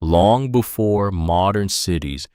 Long before modern cities,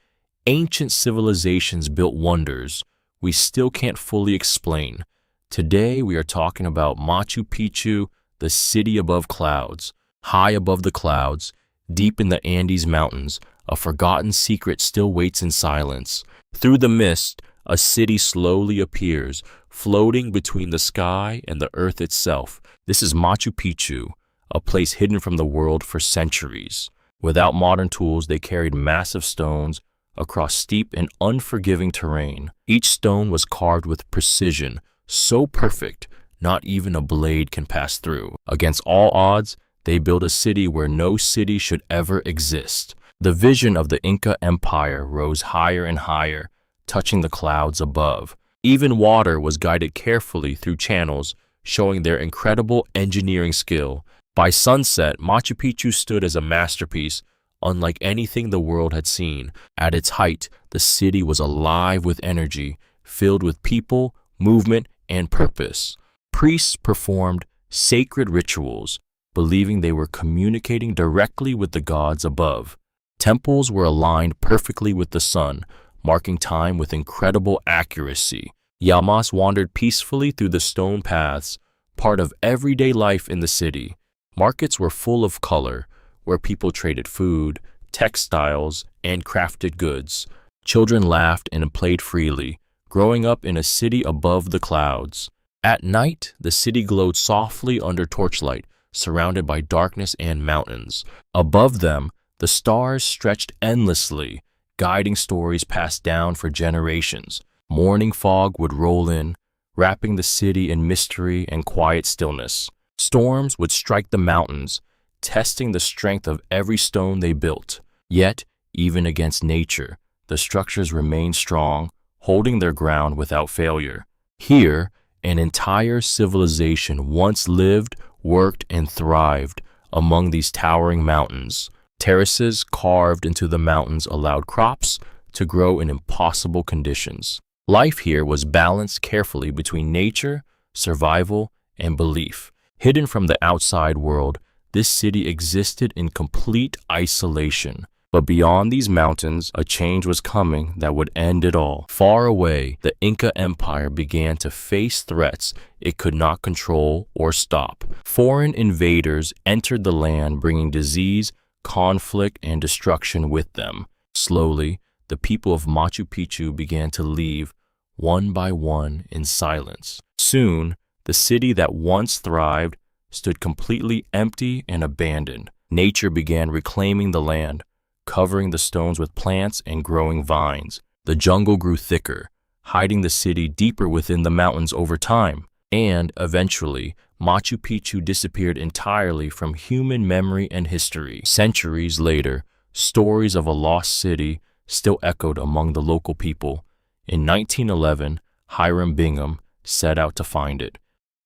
ancient civilizations built wonders we still can't fully explain. Today, we are talking about Machu Picchu, the city above clouds. High above the clouds, deep in the Andes Mountains, a forgotten secret still waits in silence. Through the mist, a city slowly appears, floating between the sky and the earth itself. This is Machu Picchu, a place hidden from the world for centuries. Without modern tools, they carried massive stones across steep and unforgiving terrain. Each stone was carved with precision, so perfect, not even a blade can pass through. Against all odds, they built a city where no city should ever exist. The vision of the Inca Empire rose higher and higher, touching the clouds above. Even water was guided carefully through channels, showing their incredible engineering skill. By sunset, Machu Picchu stood as a masterpiece, unlike anything the world had seen. At its height, the city was alive with energy, filled with people, movement, and purpose. Priests performed sacred rituals, believing they were communicating directly with the gods above. Temples were aligned perfectly with the sun, marking time with incredible accuracy. Llamas wandered peacefully through the stone paths, part of everyday life in the city. Markets were full of color, where people traded food, textiles, and crafted goods. Children laughed and played freely, growing up in a city above the clouds. At night, the city glowed softly under torchlight, surrounded by darkness and mountains. Above them, the stars stretched endlessly, guiding stories passed down for generations. Morning fog would roll in, wrapping the city in mystery and quiet stillness. Storms would strike the mountains, testing the strength of every stone they built. Yet, even against nature, the structures remained strong, holding their ground without failure. Here, an entire civilization once lived, worked, and thrived among these towering mountains. Terraces carved into the mountains allowed crops to grow in impossible conditions. Life here was balanced carefully between nature, survival, and belief. Hidden from the outside world, this city existed in complete isolation. But beyond these mountains, a change was coming that would end it all. Far away, the Inca Empire began to face threats it could not control or stop. Foreign invaders entered the land, bringing disease, conflict, and destruction with them. Slowly, the people of Machu Picchu began to leave, one by one, in silence. Soon, the city that once thrived stood completely empty and abandoned. Nature began reclaiming the land, covering the stones with plants and growing vines. The jungle grew thicker, hiding the city deeper within the mountains over time. And, eventually, Machu Picchu disappeared entirely from human memory and history. Centuries later, stories of a lost city still echoed among the local people. In 1911, Hiram Bingham set out to find it.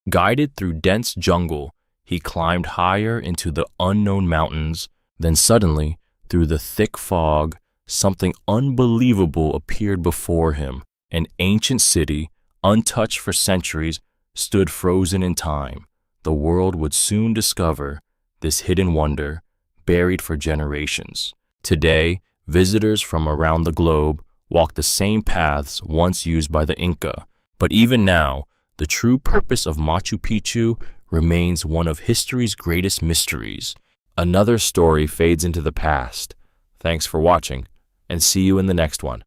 Guided through dense jungle, he climbed higher into the unknown mountains. Then suddenly, through the thick fog, something unbelievable appeared before him. An ancient city, untouched for centuries, stood frozen in time. The world would soon discover this hidden wonder, buried for generations. Today, visitors from around the globe walk the same paths once used by the Inca. But even now, the true purpose of Machu Picchu remains one of history's greatest mysteries. Another story fades into the past. Thanks for watching, and see you in the next one.